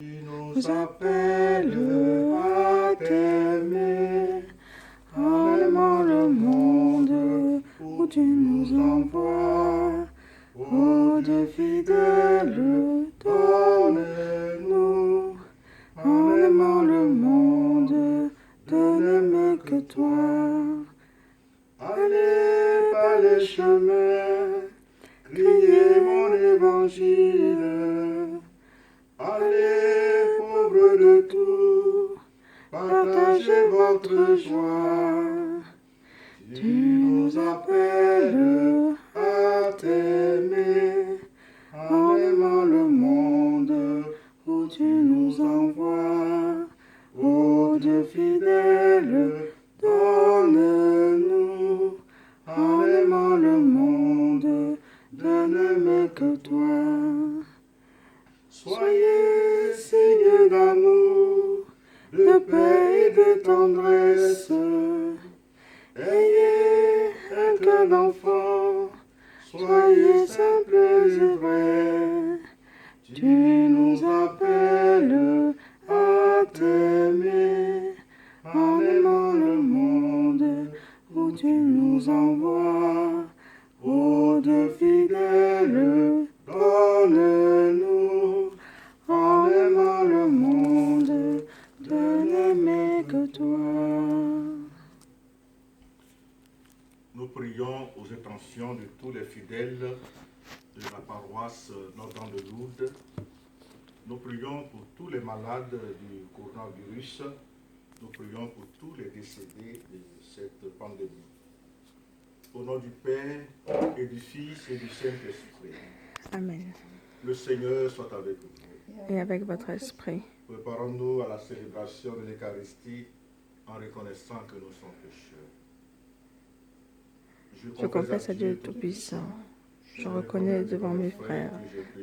Il nous appelle à t'aimer, en aimant le monde où tu nous envoies. Ô Dieu fidèle, donne-nous, en aimant le monde, de n'aimer que toi. Allez par les chemins, criez mon évangile. Allez, pauvres de tout, partagez votre joie. Tu nous appelles à t'aimer, en aimant le monde où tu nous envoies. Ô Dieu fidèle, donne-nous, en aimant le monde, de n'aimer que toi. Soyez signes d'amour, de paix et de tendresse. Ayez un cœur d'enfant, soyez simples et vrais. Tu nous appelles à t'aimer, en aimant le monde où tu nous envoies. Ô Dieu fidèle, donne-nous, en aimant le monde, de n'aimer que toi. Nous prions aux intentions de tous les fidèles de la paroisse Notre-Dame de Lourdes. Nous prions pour tous les malades du coronavirus. Nous prions pour tous les décédés de cette pandémie. Au nom du Père et du Fils et du Saint-Esprit. Amen. Le Seigneur soit avec vous. Et avec votre esprit. Préparons-nous à la célébration de l'Eucharistie en reconnaissant que nous sommes pécheurs. Je confesse à Dieu Tout-Puissant. Je reconnais devant mes frères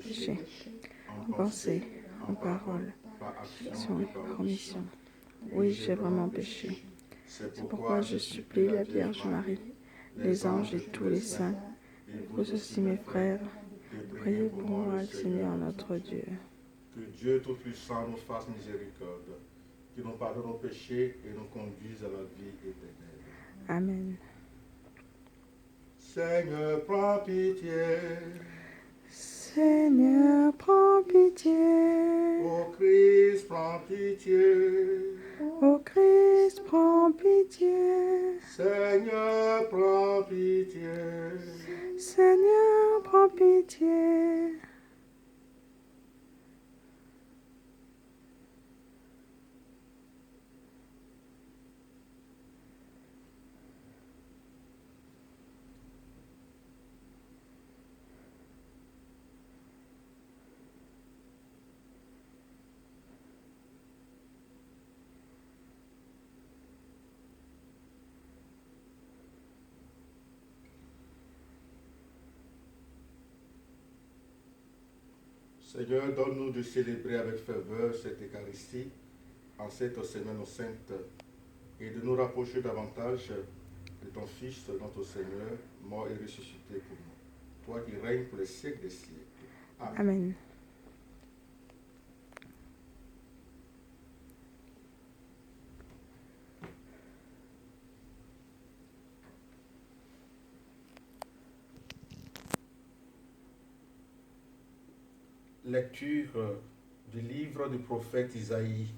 péchés en pensée, en parole, par action et par omission. Oui, j'ai vraiment péché. C'est pourquoi je supplie la Vierge Marie, les anges et tous les saints, vous aussi mes frères, priez pour moi, le Seigneur notre Dieu. Que Dieu Tout-Puissant nous fasse miséricorde, qu'il nous pardonne nos péchés et nous conduise à la vie éternelle. Amen. Seigneur, prends pitié. Seigneur, prends pitié. Ô Christ, prends pitié. Ô Christ, prends pitié. Seigneur, prends pitié. Seigneur, prends pitié. Seigneur, donne-nous de célébrer avec ferveur cette Eucharistie en cette semaine sainte et de nous rapprocher davantage de ton Fils, notre Seigneur, mort et ressuscité pour nous. Toi qui règnes pour les siècles des siècles. Amen. Amen. Lecture du livre du prophète Isaïe.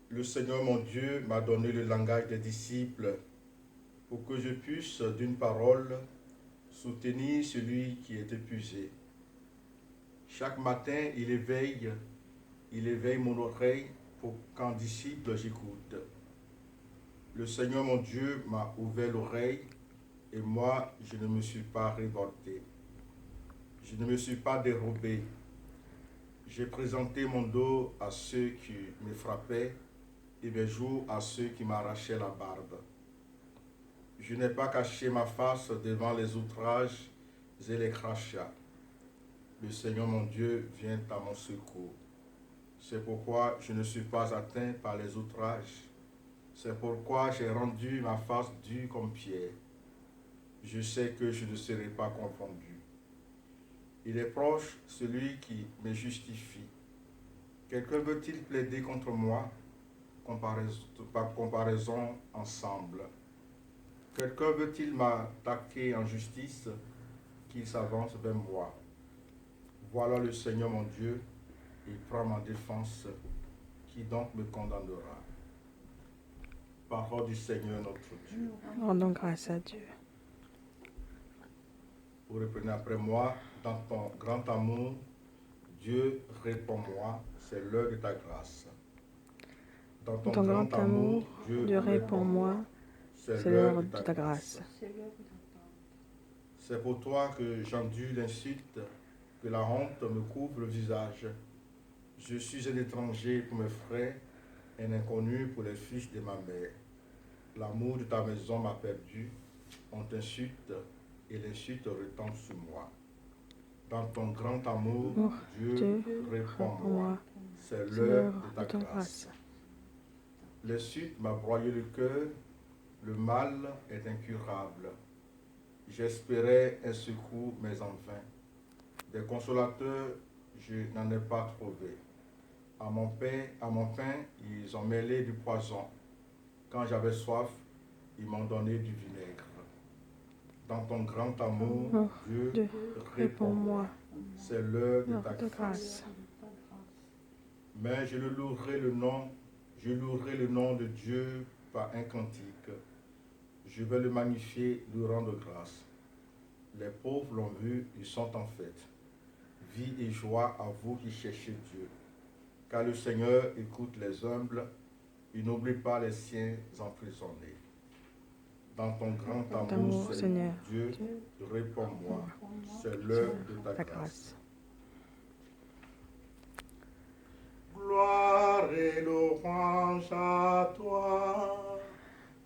Le Seigneur mon Dieu m'a donné le langage des disciples pour que je puisse d'une parole soutenir celui qui est épuisé. Chaque matin, il éveille mon oreille pour qu'en disciple j'écoute. Le Seigneur mon Dieu m'a ouvert l'oreille et moi je ne me suis pas révolté. Je ne me suis pas dérobé. J'ai présenté mon dos à ceux qui me frappaient et mes joues à ceux qui m'arrachaient la barbe. Je n'ai pas caché ma face devant les outrages et les crachats. Le Seigneur mon Dieu vient à mon secours. C'est pourquoi je ne suis pas atteint par les outrages. C'est pourquoi j'ai rendu ma face dure comme pierre. Je sais que je ne serai pas confondu. Il est proche celui qui me justifie. Quelqu'un veut-il plaider contre moi? Par comparaison ensemble. Quelqu'un veut-il m'attaquer en justice? Qu'il s'avance vers moi. Voilà le Seigneur mon Dieu, il prend ma défense. Qui donc me condamnera? Parole du Seigneur notre Dieu. Rendons grâce à Dieu. Vous reprenez après moi. Dans ton grand amour, Dieu, réponds-moi, c'est l'heure de ta grâce. Dans ton grand amour, Dieu réponds-moi, c'est c'est l'heure l'heure de de ta grâce. C'est pour toi que j'endure l'insulte, que la honte me couvre le visage. Je suis un étranger pour mes frères, un inconnu pour les fils de ma mère. L'amour de ta maison m'a perdu, on t'insulte et l'insulte retombe sur moi. Dans ton grand amour, Dieu, réponds-moi, c'est l'heure de ta grâce. L'insulte m'a broyé le cœur, le mal est incurable. J'espérais un secours, mais en vain. Des consolateurs, je n'en ai pas trouvé. À mon pain, ils ont mêlé du poison. Quand j'avais soif, ils m'ont donné du vinaigre. Dans ton grand amour, Dieu, réponds-moi. C'est l'heure de ta grâce. Mais je louerai le nom de Dieu par un cantique. Je vais le magnifier, lui rendre grâce. Les pauvres l'ont vu, ils sont en fête. Vie et joie à vous qui cherchez Dieu. Car le Seigneur écoute les humbles, il n'oublie pas les siens emprisonnés. Dans ton grand amour, Seigneur, Dieu, réponds-moi, c'est l'heure de ta grâce. Gloire et louange à toi,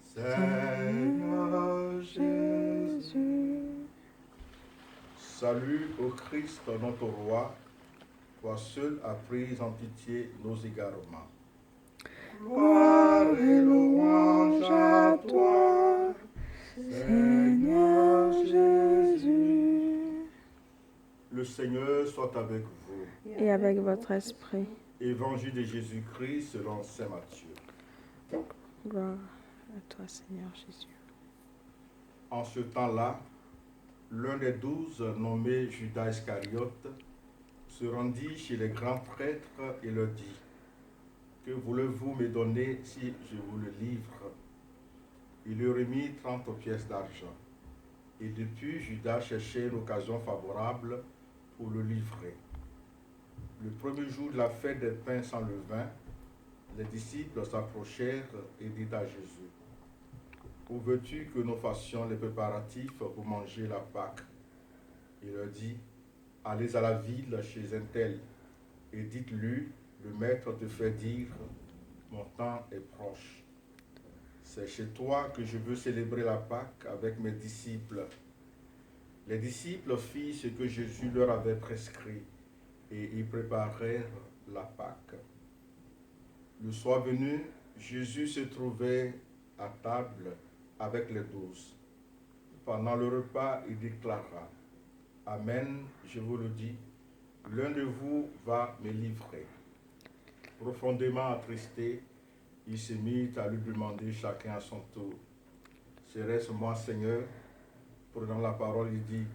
Seigneur Jésus. Salut au Christ, notre roi, toi seul as pris en pitié nos égarements. Gloire et louange à toi, Seigneur Jésus. Le Seigneur soit avec vous. Et avec votre esprit. Évangile de Jésus-Christ selon saint Matthieu. Gloire à toi, Seigneur Jésus. En ce temps-là, l'un des 12, nommé Judas Iscariote, se rendit chez les grands prêtres et leur dit: que voulez-vous me donner si je vous le livre? Il lui remit 30 pièces d'argent. Et depuis, Judas cherchait une occasion favorable pour le livrer. Le premier jour de la fête des pains sans levain, les disciples s'approchèrent et dirent à Jésus: où veux-tu que nous fassions les préparatifs pour manger la Pâque? Il leur dit: allez à la ville chez un tel et dites-lui: le maître te fait dire, mon temps est proche. C'est chez toi que je veux célébrer la Pâque avec mes disciples. Les disciples firent ce que Jésus leur avait prescrit et ils préparèrent la Pâque. Le soir venu, Jésus se trouvait à table avec les 12. Pendant le repas, il déclara: amen, je vous le dis, l'un de vous va me livrer. Profondément attristé, il se mit à lui demander chacun à son tour: serait-ce moi, Seigneur? Prenant la parole, il dit: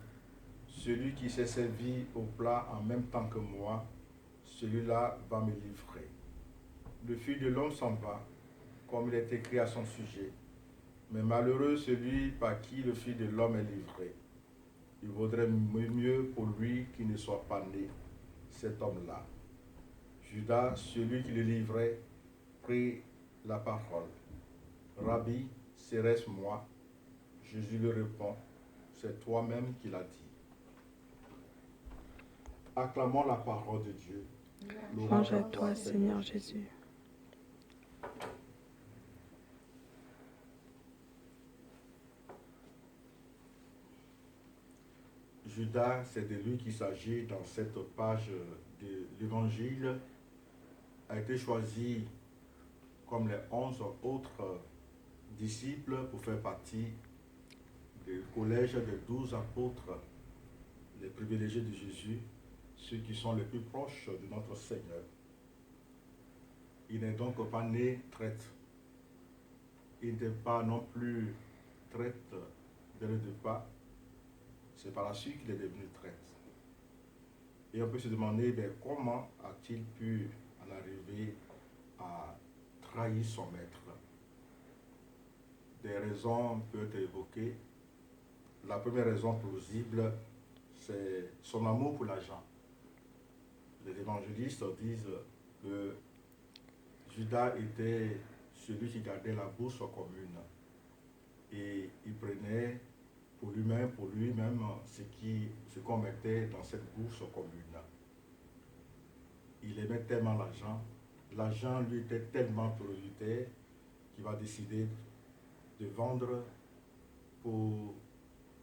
celui qui s'est servi au plat en même temps que moi, celui-là va me livrer. Le Fils de l'homme s'en va, comme il est écrit à son sujet. Mais malheureux celui par qui le Fils de l'homme est livré. Il vaudrait mieux pour lui qu'il ne soit pas né, cet homme-là. Judas, celui qui le livrait, prit la parole. Rabbi, serait-ce moi? Jésus lui répond: c'est toi-même qui l'as dit. Acclamons la parole de Dieu. Louange à toi, Seigneur Jésus. Judas, c'est de lui qu'il s'agit dans cette page de l'Évangile, a été choisi comme les 11 autres disciples pour faire partie du collège des 12 apôtres, les privilégiés de Jésus, ceux qui sont les plus proches de notre Seigneur. Il n'est donc pas né traître. Il n'était pas non plus traître dès le départ. C'est par la suite qu'il est devenu traître. Et on peut se demander comment a-t-il pu en arriver à trahir son maître. Des raisons peuvent être évoquées. La première raison plausible, c'est son amour pour l'argent. Les évangélistes disent que Judas était celui qui gardait la bourse commune. Et il prenait pour lui-même ce qu'on mettait dans cette bourse commune. Il aimait tellement l'argent. L'argent lui était tellement prioritaire qu'il va décider de vendre pour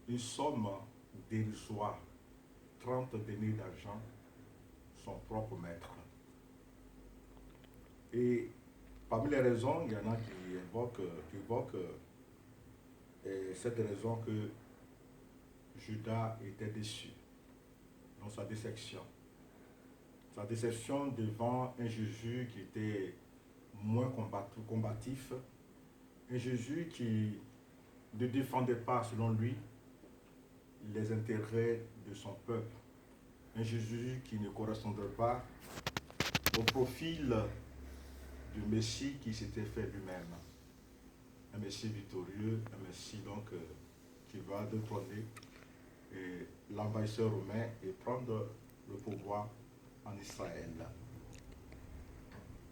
une somme dérisoire, 30 deniers d'argent, son propre maître. Et parmi les raisons, il y en a qui évoquent cette raison que Judas était déçu dans sa déception. Sa déception devant un Jésus qui était moins combatif, un Jésus qui ne défendait pas, selon lui, les intérêts de son peuple. Un Jésus qui ne correspondait pas au profil du Messie qui s'était fait lui-même. Un Messie victorieux, un Messie donc qui va détrôner l'envahisseur romain et prendre le pouvoir en Israël.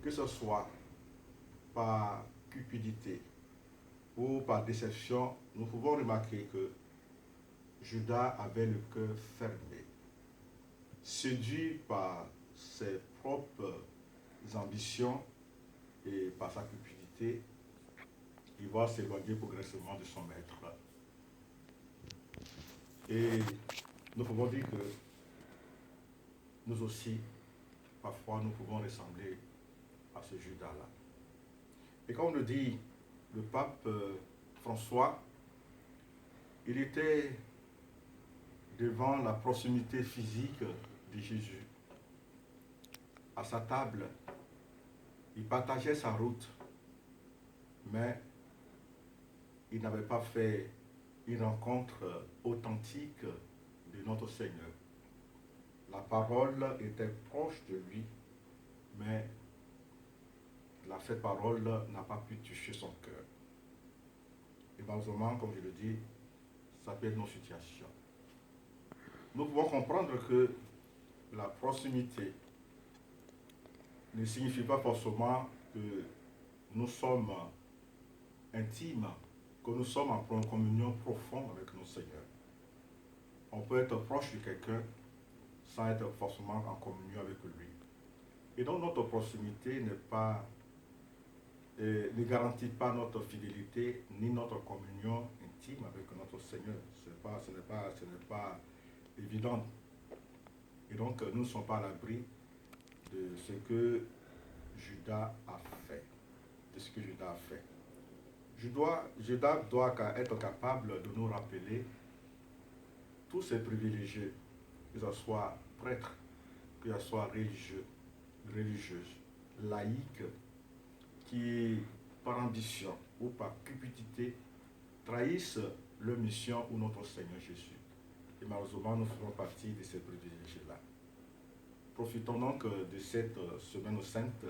Que ce soit par cupidité ou par déception, nous pouvons remarquer que Judas avait le cœur fermé, séduit par ses propres ambitions et par sa cupidité, il va s'éloigner progressivement de son maître. Et nous pouvons dire que nous aussi, parfois, nous pouvons ressembler à ce Judas-là. Et comme le dit le pape François, il était devant la proximité physique de Jésus. À sa table, il partageait sa route, mais il n'avait pas fait une rencontre authentique de notre Seigneur. La parole était proche de lui, mais cette parole n'a pas pu toucher son cœur. Et malheureusement, comme je le dis, ça peut être nos situations. Nous pouvons comprendre que la proximité ne signifie pas forcément que nous sommes intimes, que nous sommes en communion profonde avec notre Seigneur. On peut être proche de quelqu'un sans être forcément en communion avec lui. Et donc notre proximité ne garantit pas notre fidélité ni notre communion intime avec notre Seigneur. Ce n'est pas évident. Et donc nous ne sommes pas à l'abri de ce que Judas a fait. Judas doit être capable de nous rappeler tous ces privilégiés, que ce soit prêtre, que ce soit religieux, religieuse, laïque, qui, par ambition ou par cupidité, trahissent leur mission ou notre Seigneur Jésus. Et malheureusement, nous faisons partie de ces privilégiés-là. Profitons donc de cette semaine sainte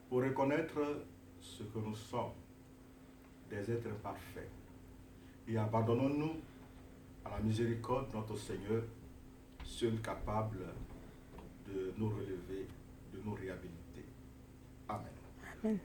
pour reconnaître ce que nous sommes, des êtres imparfaits. Et abandonnons-nous à la miséricorde de notre Seigneur, seul capable de nous relever, de nous réhabiliter. Amen. Amen.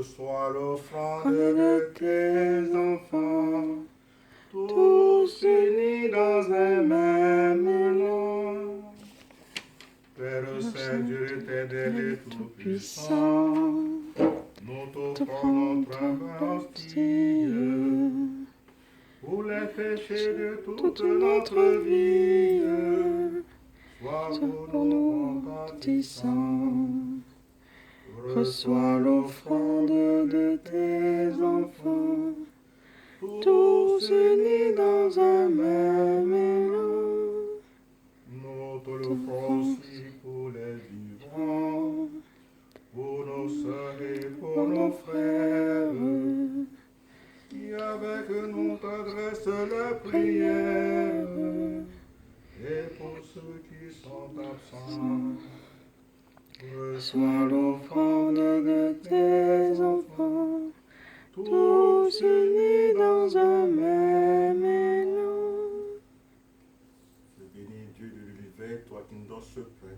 Reçois l'offrande Offrande de tes enfants, tous unis dans un même élan. Père Saint, Dieu éternel et tout-puissant, nous t'offrons notre hostie pour les péchés de toute notre vie. Sois pour nous compatissant. Reçois l'offrande de tes enfants, tous unis dans un même élan. Nous te l'offrons aussi pour les vivants, pour nos sœurs et pour nos frères, qui avec nous t'adressent la prière, et pour ceux qui sont absents. Reçois l'offrande de tes enfants, tous unis dans un même élan. Bénis Dieu de l'univers, toi qui nous donnes ce pain,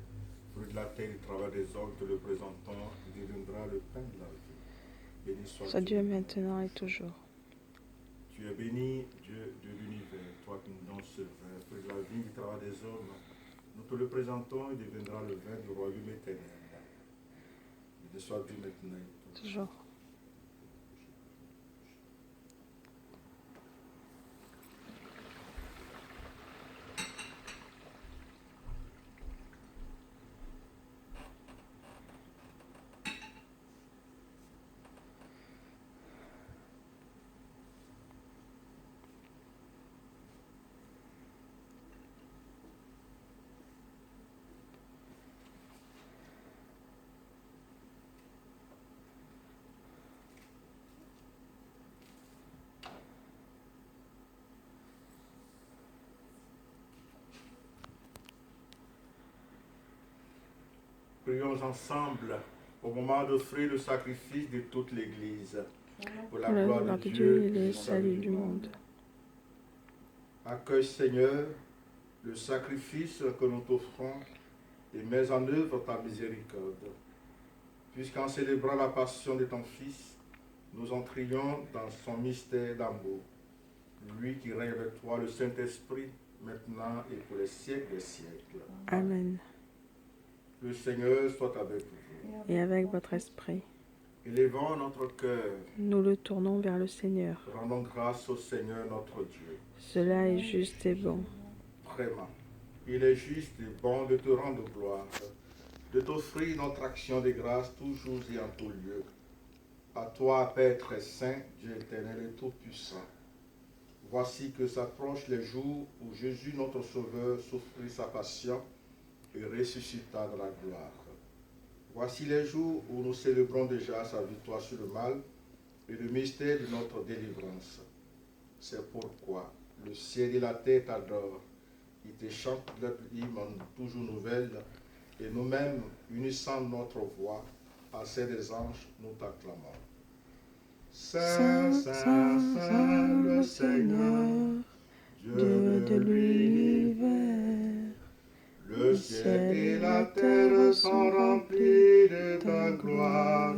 fruit de la terre et du travail des hommes, te le présentons, il deviendra le pain de la vie. Béni soit Dieu maintenant et toujours. Tu es béni, Dieu de l'univers, toi qui nous donnes ce vin, fruit de la vie et du travail des hommes, nous te le présentons, il deviendra le vin du royaume éternel. Béni soit Dieu maintenant et Toujours. Prions ensemble au moment d'offrir le sacrifice de toute l'Église pour la Pour la gloire gloire de de Dieu Dieu et et le salut du monde. Accueille, Seigneur, le sacrifice que nous t'offrons et mets en œuvre ta miséricorde. Puisqu'en célébrant la passion de ton Fils, nous entrions dans son mystère d'amour. Lui qui règne avec toi, le Saint-Esprit, maintenant et pour les siècles des siècles. Amen. Le Seigneur soit avec vous. Et avec votre esprit, Élevons notre cœur. nous le tournons vers le Seigneur. Rendons grâce au Seigneur notre Dieu. Cela est juste et bon. Vraiment, il est juste et bon de te rendre gloire, de t'offrir notre action de grâce toujours et en tout lieu. À toi, Père très saint, Dieu éternel et tout-puissant. Voici que s'approchent les jours où Jésus, notre Sauveur, souffrit sa passion et ressuscita dans la gloire. Voici les jours où nous célébrons déjà sa victoire sur le mal et le mystère de notre délivrance. C'est pourquoi le ciel et la terre t'adorent. Ils te chantent leur hymne toujours nouvelle, et nous-mêmes, unissant notre voix à celle des anges, nous t'acclamons. Saint, Saint, Saint, le Seigneur, Dieu de l'univers. Le ciel et la terre sont remplis de ta gloire.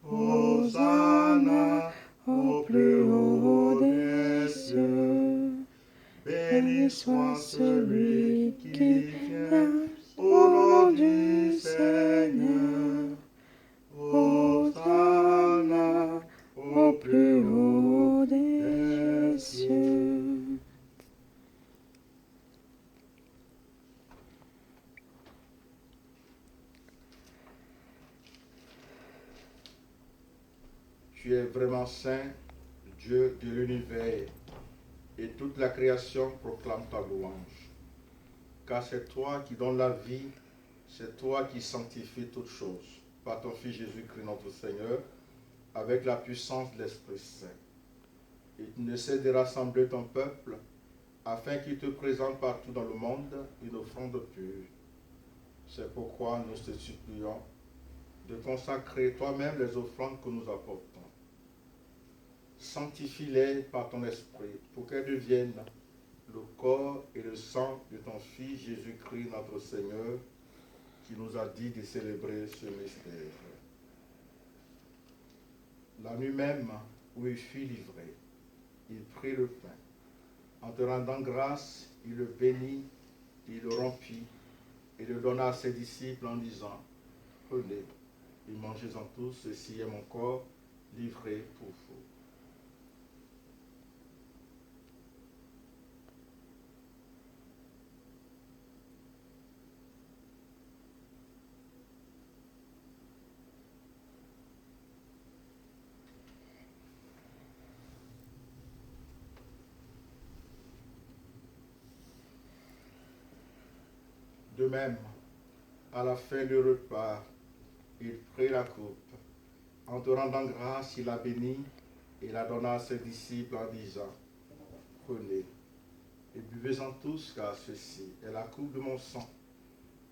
Hosanna au plus haut des cieux. Béni soit celui qui vient au nom du Seigneur. Hosanna au plus haut des cieux. Tu es vraiment saint, Dieu de l'univers, et toute la création proclame ta louange. Car c'est toi qui donnes la vie, c'est toi qui sanctifies toutes choses, par ton Fils Jésus-Christ notre Seigneur, avec la puissance de l'Esprit Saint. Et tu ne cesses de rassembler ton peuple, afin qu'il te présente partout dans le monde une offrande pure. C'est pourquoi nous te supplions de consacrer toi-même les offrandes que nous apportons. Sanctifie-les par ton esprit pour qu'elles deviennent le corps et le sang de ton Fils Jésus-Christ notre Seigneur, qui nous a dit de célébrer ce mystère. La nuit même où il fut livré, il prit le pain. En te rendant grâce, il le bénit, il le rompit et le donna à ses disciples en disant, prenez et mangez-en tous, ceci est mon corps livré pour vous. De même, à la fin du repas, il prit la coupe. En te rendant grâce, il la bénit et la donna à ses disciples en disant, prenez et buvez-en tous, car ceci est la coupe de mon sang,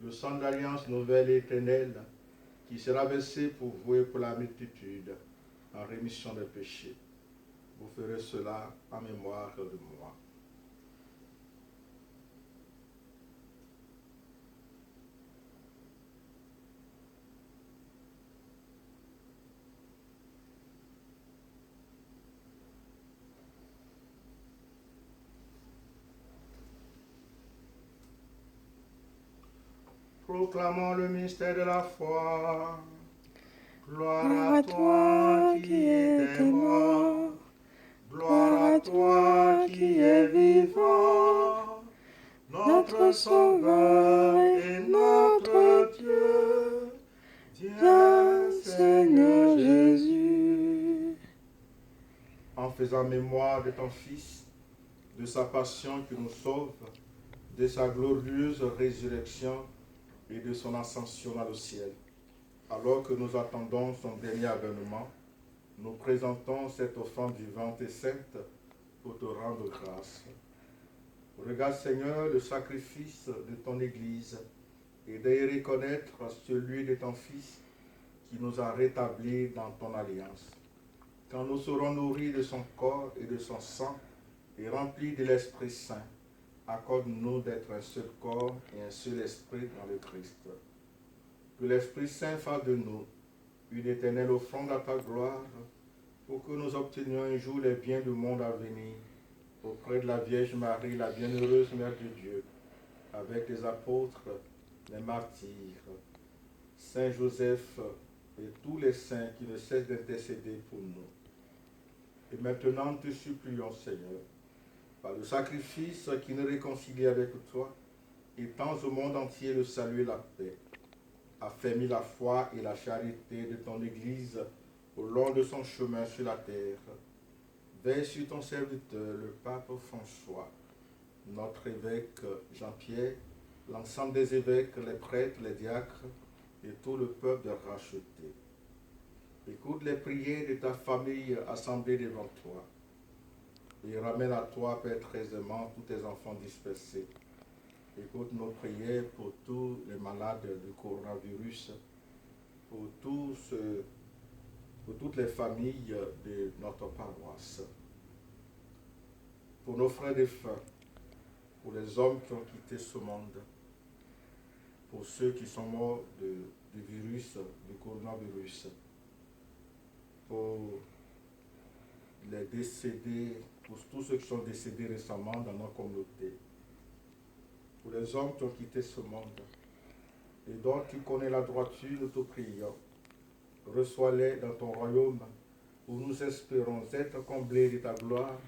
le sang de l'alliance nouvelle et éternelle, qui sera versé pour vous et pour la multitude, en rémission des péchés. Vous ferez cela en mémoire de moi. Proclamons le mystère de la foi. Gloire à toi qui es mort, gloire à toi qui es vivant, notre Sauveur et notre Dieu, viens Seigneur Jésus. En faisant mémoire de ton Fils, de sa passion qui nous sauve, de sa glorieuse résurrection et de son ascension dans le ciel. Alors que nous attendons son dernier avènement, nous présentons cette offrande vivante et sainte pour te rendre grâce. Regarde, Seigneur, le sacrifice de ton Église et d'y reconnaître celui de ton Fils qui nous a rétablis dans ton alliance. Quand nous serons nourris de son corps et de son sang et remplis de l'Esprit Saint, accorde-nous d'être un seul corps et un seul esprit dans le Christ. Que l'Esprit Saint fasse de nous une éternelle offrande à ta gloire, pour que nous obtenions un jour les biens du monde à venir, auprès de la Vierge Marie, la bienheureuse Mère de Dieu, avec les apôtres, les martyrs, Saint Joseph et tous les saints qui ne cessent d'intercéder pour nous. Et maintenant, te supplions, Seigneur, par le sacrifice qui nous réconcilie avec toi, étends au monde entier le salut et la paix. Affermis la foi et la charité de ton Église au long de son chemin sur la terre. Veille sur ton serviteur, le pape François, notre évêque Jean-Pierre, l'ensemble des évêques, les prêtres, les diacres et tout le peuple racheté. Écoute les prières de ta famille assemblée devant toi et ramène à toi, Père, très aimant, tous tes enfants dispersés. Écoute nos prières pour tous les malades du coronavirus, pour toutes les familles de notre paroisse, pour nos frères défunts, pour les hommes qui ont quitté ce monde, pour ceux qui sont morts du virus, du coronavirus, pour les décédés, pour tous ceux qui sont décédés récemment dans nos communautés, pour les hommes qui ont quitté ce monde, et dont tu connais la droiture, nous te prions. Reçois-les dans ton royaume, où nous espérons être comblés de ta gloire,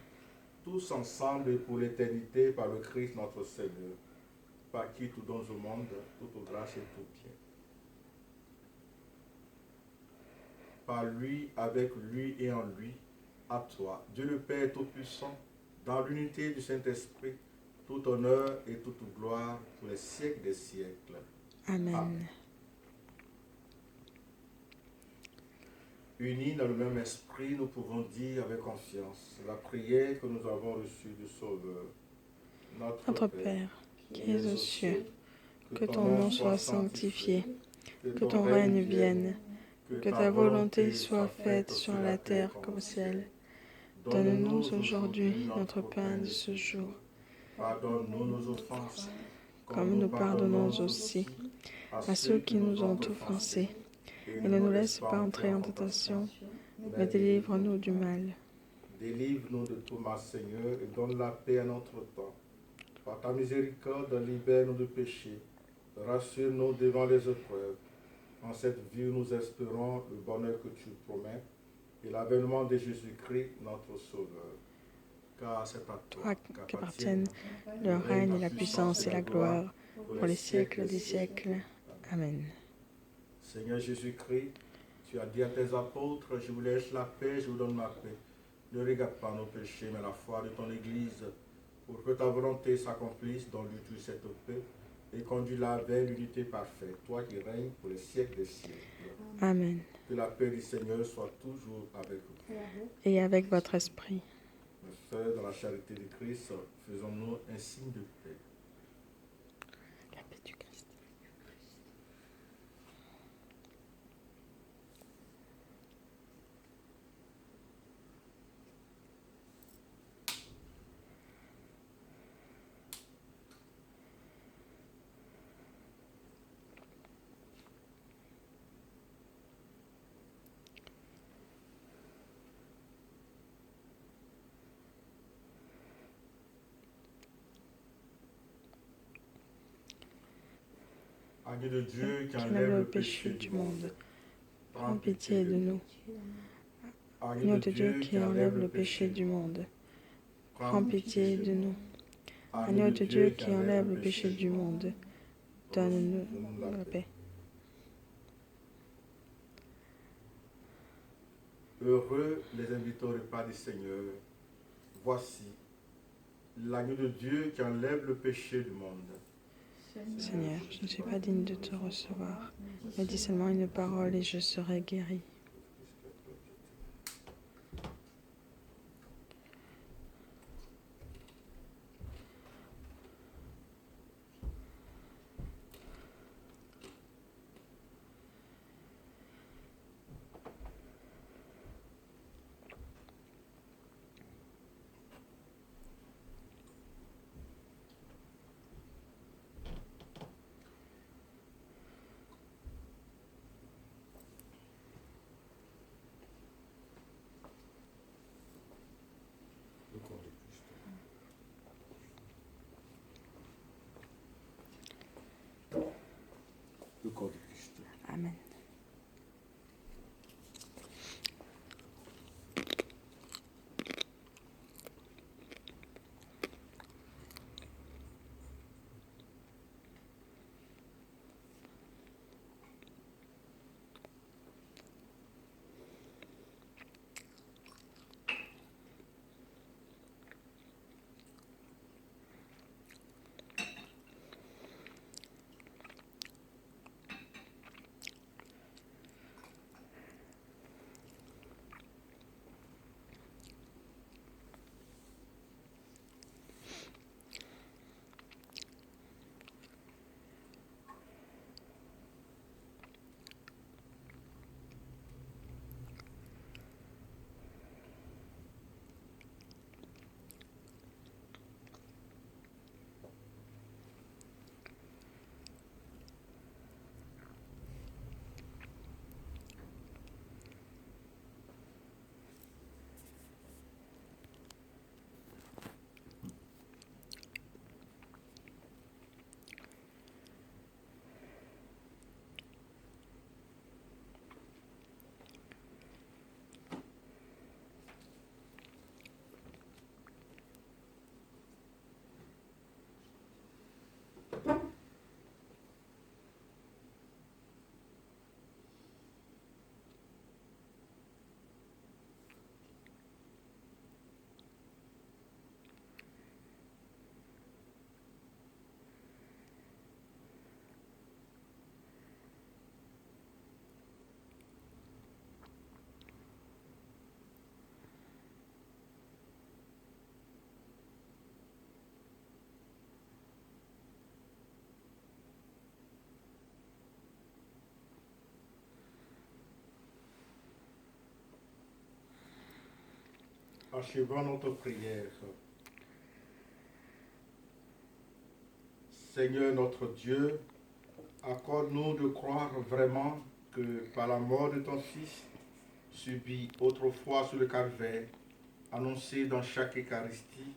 tous ensemble et pour l'éternité, par le Christ notre Seigneur, par qui tu donnes au monde toute grâce et tout bien. Par lui, avec lui et en lui, à toi, Dieu le Père Tout-Puissant, dans l'unité du Saint-Esprit, tout honneur et toute gloire pour les siècles des siècles. Amen. Amen. Unis dans le même esprit, nous pouvons dire avec confiance la prière que nous avons reçue du Sauveur. Notre Père, qui es aux cieux, que ton nom soit sanctifié, que ton règne vienne, que ta volonté soit faite sur la terre comme au ciel. Donne-nous aujourd'hui notre pain de ce jour. Pardonne-nous nos offenses, comme nous pardonnons aussi à ceux qui nous ont offensés. Et ne nous laisse pas entrer en tentation, mais délivre-nous du mal. Délivre-nous de tout mal, Seigneur, et donne la paix à notre temps. Par ta miséricorde, libère-nous du péché. Rassure-nous devant les épreuves. En cette vie, nous espérons le bonheur que tu promets et l'avènement de Jésus-Christ, notre Sauveur. Car c'est à toi Qu'appartiennent le règne et la puissance et la gloire pour les siècles des siècles. Amen. Seigneur Jésus-Christ, tu as dit à tes apôtres, je vous laisse la paix, je vous donne ma paix. Ne regarde pas nos péchés, mais la foi de ton Église, pour que ta volonté s'accomplisse dans lui cette paix et conduis-la vers l'unité parfaite, toi qui règnes pour les siècles des siècles. Amen. Que la paix du Seigneur soit toujours avec vous. Et avec votre esprit. Mes frères, dans la charité de Christ, faisons-nous un signe de paix. La paix du Christ. Agneau de Dieu qui enlève le péché du monde, prends pitié de nous. Agneau de Dieu qui enlève le péché du monde, prends pitié de nous. Agneau de Dieu qui enlève le péché du monde, donne-nous la paix. Heureux les invités au repas du Seigneur. Voici l'agneau de Dieu qui enlève le péché du monde. Seigneur, je ne suis pas digne de te recevoir, mais dis seulement une parole et je serai guéri. Le corps du Christ. Amen. Achevons notre prière. Seigneur notre Dieu, accorde-nous de croire vraiment que par la mort de ton Fils, subi autrefois sur le calvaire, annoncé dans chaque Eucharistie,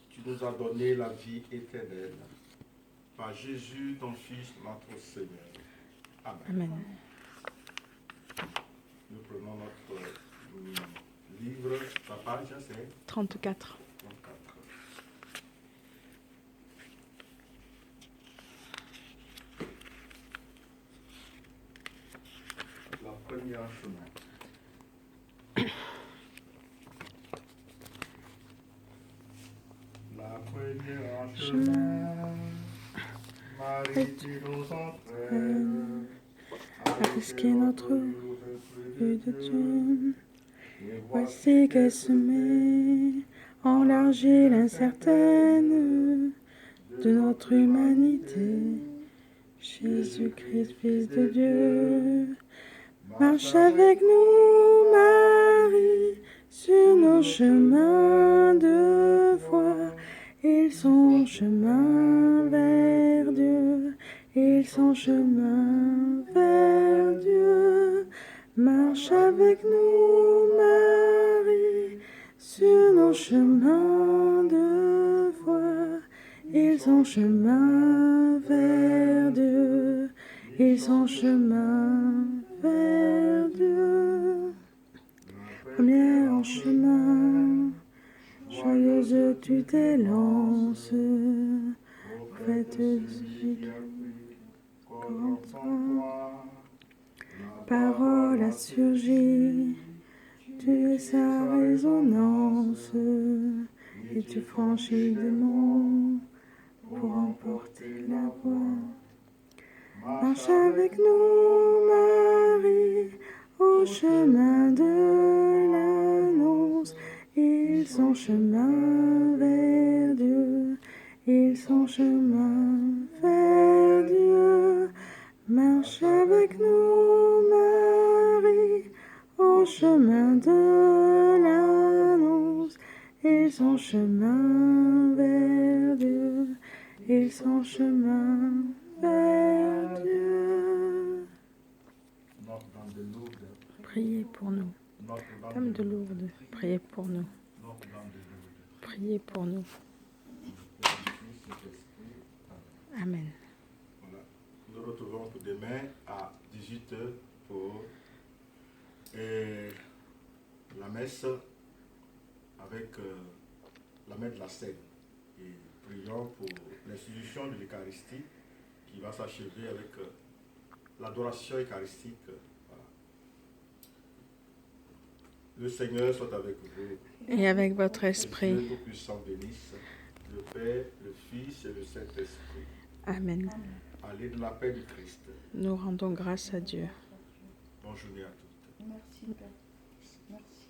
tu nous as donné la vie éternelle. Par Jésus, ton Fils, notre Seigneur. Amen. Amen. Nous prenons notre livre, la page, c'est 34. 34. La première chemin. La première chemin, Marie qui nous entraîne, à risquer notre vue de Dieu. Voici qu'elle se met en l'argile incertaine de notre humanité. Jésus-Christ, Fils de Dieu, marche avec nous, Marie, sur nos chemins de foi. Ils sont chemin vers Dieu, ils sont chemin vers Dieu. Marche avec nous, Marie, sur nos chemins de foi. Ils sont chemin vers Dieu, ils sont chemin vers Dieu. Première en chemin, joyeuse tu t'élances, prophète de celui qui comme toi. Parole a surgi, tu es sa résonance, et tu franchis des monts pour emporter la voix. Marche avec nous, Marie, au chemin de l'annonce. Ils sont chemin vers Dieu, ils sont chemin vers Dieu. Marche avec nous, Marie, au chemin de l'annonce. Ils sont chemin vers Dieu, ils sont chemin vers Dieu. Notre-Dame de Lourdes, Priez pour nous. Dame de Lourdes, priez pour nous. Notre-Dame de Lourdes, Priez pour nous. Père, Fils, Saint-Esprit. Amen. Amen. Voilà. Nous nous retrouvons pour demain à 18h pour la messe avec la messe de la scène. Et prions pour l'institution de l'Eucharistie qui va s'achever avec l'adoration eucharistique. Voilà. Le Seigneur soit avec vous. Et avec votre Que esprit. Dieu Tout-Puissant bénisse le Père, le Fils et le Saint-Esprit. Amen. Allez de la paix du Christ. Nous rendons grâce à Dieu. Bonne journée à tous. Merci, Père. Merci.